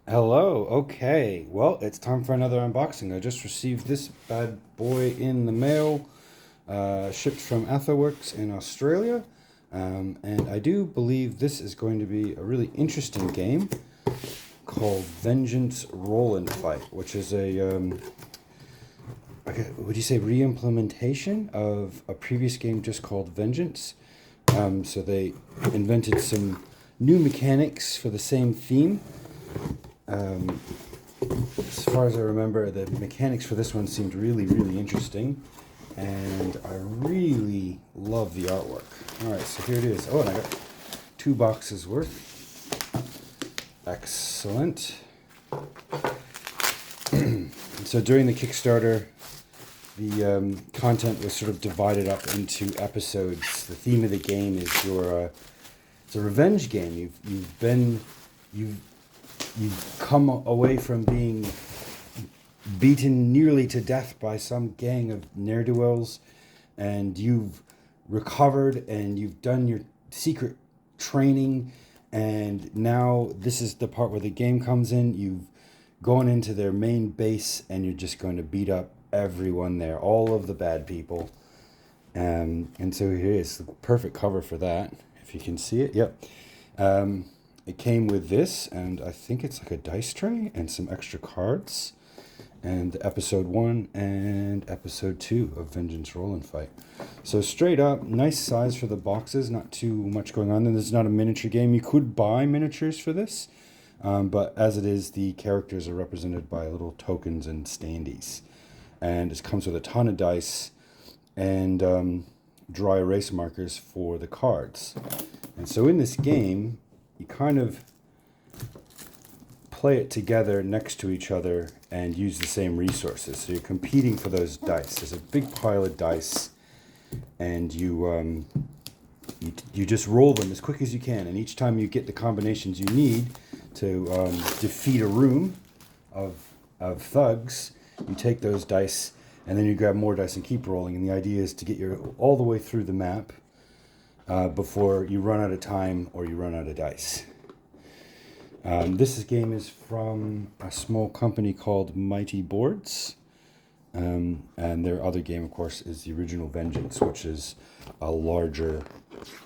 Hello, okay. Well, it's time for another unboxing. I just received this bad boy in the mail, shipped from Etherworks in Australia. And I do believe this is going to be a really interesting game called Vengeance Roll and Fight, which is would you say, re-implementation of a previous game just called Vengeance. So they invented some new mechanics for the same theme. Um, as far as I remember, the mechanics for this one seemed really, really interesting, and I really love the artwork. All right, so here it is. Oh, and I got 2 boxes worth. Excellent. So during the Kickstarter, the content was sort of divided up into episodes. The theme of the game is it's a revenge game. You've you've come away from being beaten nearly to death by some gang of ne'er-do-wells, and you've recovered and you've done your secret training, and now this is the part where the game comes in. You've gone into their main base and you're just going to beat up everyone there, all of the bad people. And so here is the perfect cover for that, if you can see it. Yep. It came with this, and I think it's like a dice tray and some extra cards, and episode 1 and episode 2 of Vengeance Roll and Fight. So straight up, nice size for the boxes, not too much going on. Then this is not a miniature game. You could buy miniatures for this, but as it is, the characters are represented by little tokens and standees. And it comes with a ton of dice and dry erase markers for the cards. And so in this game, you kind of play it together next to each other and use the same resources. So you're competing for those dice. There's a big pile of dice, and you just roll them as quick as you can. And each time you get the combinations you need to defeat a room of thugs, you take those dice and then you grab more dice and keep rolling. And the idea is to get you all the way through the map before you run out of time or you run out of dice. This game is from a small company called Mighty Boards. And their other game, of course, is the original Vengeance, which is a larger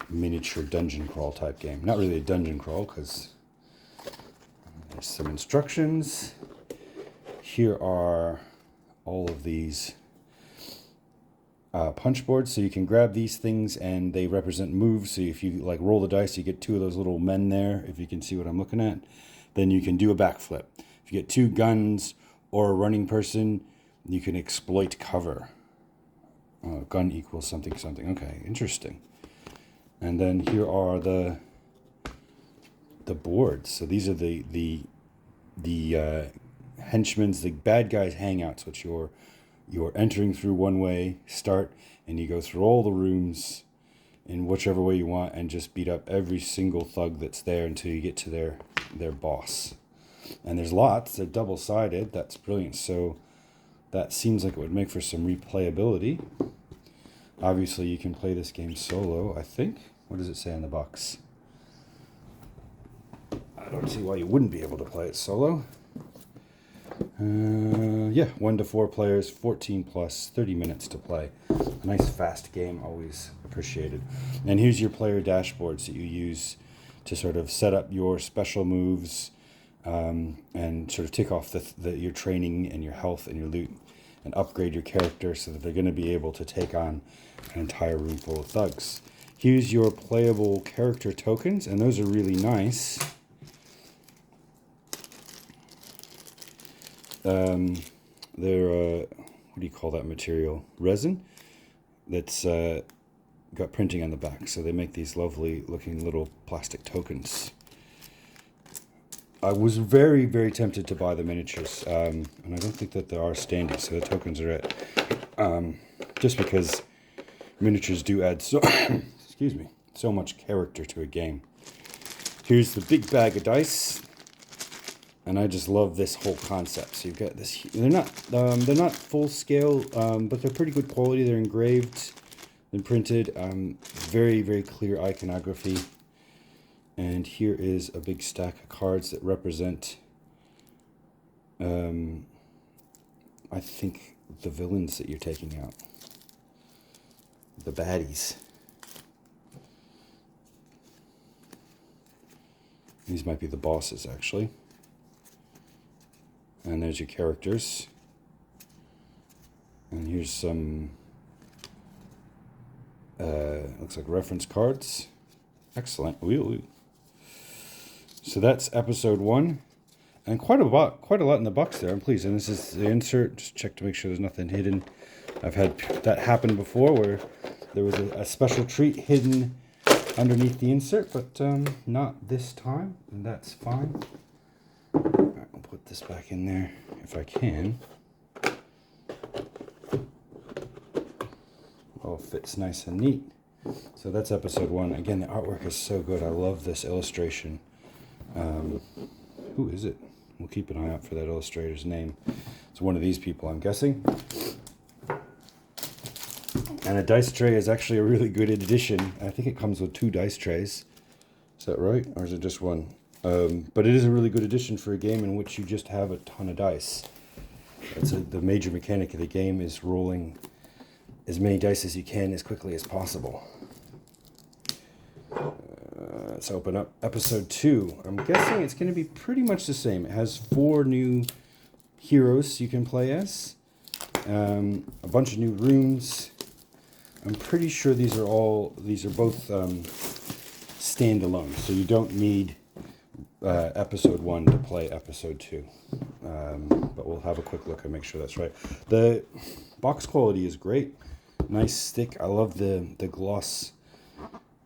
miniature dungeon crawl type game. Not really a dungeon crawl, because there's some instructions. Here are all of these punch boards, so you can grab these things and they represent moves. So if you like roll the dice, you get 2 of those little men there, if you can see what I'm looking at. Then you can do a backflip. If you get 2 guns or a running person, you can exploit cover. Gun equals something something. Okay, interesting. And then here are the boards. So these are the henchmen's, the bad guys' hangouts, which you're entering through one way, start, and you go through all the rooms in whichever way you want and just beat up every single thug that's there until you get to their boss. And there's lots. They're double-sided. That's brilliant. So that seems like it would make for some replayability. Obviously, you can play this game solo, I think. What does it say on the box? I don't see why you wouldn't be able to play it solo. Yeah, 1 to 4 players, 14 plus, 30 minutes to play. A nice fast game, always appreciated. And here's your player dashboards that you use to sort of set up your special moves and sort of tick off your training and your health and your loot and upgrade your character so that they're going to be able to take on an entire room full of thugs. Here's your playable character tokens, and those are really nice. They're what do you call that material? Resin that's got printing on the back. So they make these lovely looking little plastic tokens. I was very, very tempted to buy the miniatures, and I don't think that there are standees, so the tokens are it. Just because miniatures do add excuse me, so much character to a game. Here's the big bag of dice. And I just love this whole concept. So you've got this. They're not full scale, but they're pretty good quality. They're engraved and printed. Very, very clear iconography. And here is a big stack of cards that represent I think the villains that you're taking out, the baddies. These might be the bosses, actually. And there's your characters. And here's some, looks like reference cards. Excellent. Ooh. So that's episode 1. And quite a lot in the box there. I'm pleased. And this is the insert. Just check to make sure there's nothing hidden. I've had that happen before where there was a special treat hidden underneath the insert, but not this time, and that's fine. All right, I'll put this back in there if I can. All fits nice and neat. So that's episode 1. Again, the artwork is so good. I love this illustration. Who is it? We'll keep an eye out for that illustrator's name. It's one of these people, I'm guessing. And a dice tray is actually a really good addition. I think it comes with 2 dice trays. Is that right? Or is it just 1? But it is a really good addition for a game in which you just have a ton of dice. The major mechanic of the game is rolling as many dice as you can as quickly as possible. Let's open up episode 2. I'm guessing it's going to be pretty much the same. It has 4 new heroes you can play as. A bunch of new rooms. I'm pretty sure these are both standalone, so you don't need episode 1 to play episode 2. But we'll have a quick look and make sure that's right. The box quality is great. Nice thick. I love the gloss.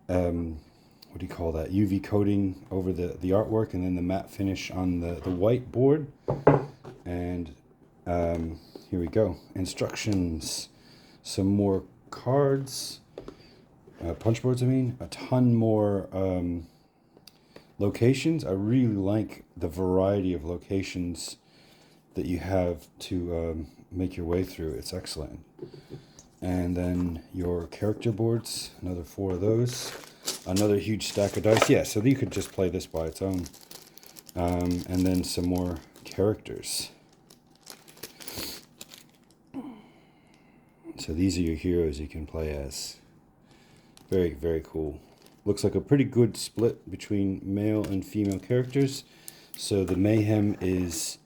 What do you call that? UV coating over the artwork, and then the matte finish on the white board. And here we go. Instructions. Some more cards. Punch boards, I mean. A ton more locations. I really like the variety of locations that you have to make your way through. It's excellent. And then your character boards. Another 4 of those. Another huge stack of dice. Yeah, so you could just play this by its own. And then some more characters. So these are your heroes you can play as. Very, very cool. Looks like a pretty good split between male and female characters. So the mayhem is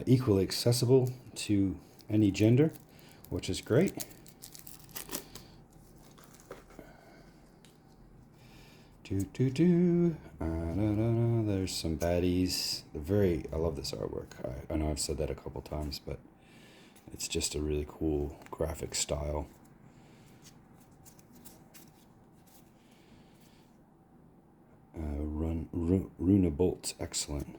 equally accessible to any gender, which is great. There's some baddies. I love this artwork. I know I've said that a couple times, but it's just a really cool graphic style. Runa Bolt, excellent.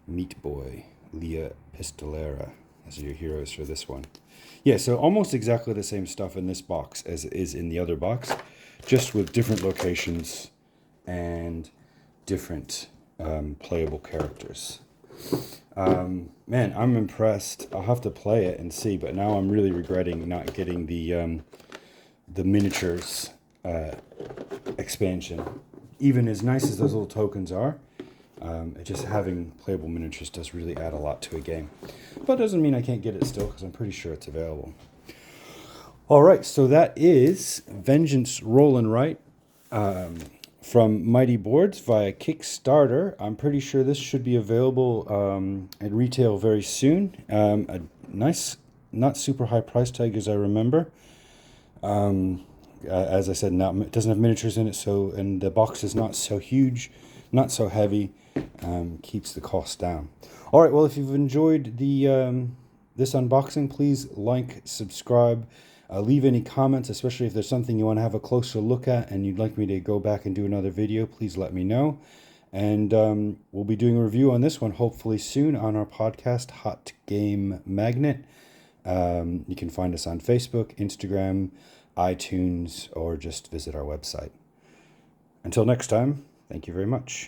Meat Boy, Leah Pistolera. Those are your heroes for this one. Yeah, so almost exactly the same stuff in this box as it is in the other box, just with different locations and different playable characters. Man, I'm impressed. I'll have to play it and see, but now I'm really regretting not getting the miniatures expansion. Even as nice as those little tokens are, just having playable miniatures does really add a lot to a game. But it doesn't mean I can't get it still, because I'm pretty sure it's available. All right, so that is Vengeance Roll and Write from Mighty Boards via Kickstarter. I'm pretty sure this should be available at retail very soon. A nice, not super high price tag as I remember. As I said, it doesn't have miniatures in it, and the box is not so huge, not so heavy, keeps the cost down. All right, well, if you've enjoyed this unboxing, please like, subscribe, leave any comments, especially if there's something you want to have a closer look at and you'd like me to go back and do another video, please let me know. And we'll be doing a review on this one hopefully soon on our podcast, Hot Game Magnet. You can find us on Facebook, Instagram, iTunes, or just visit our website. Until next time, thank you very much.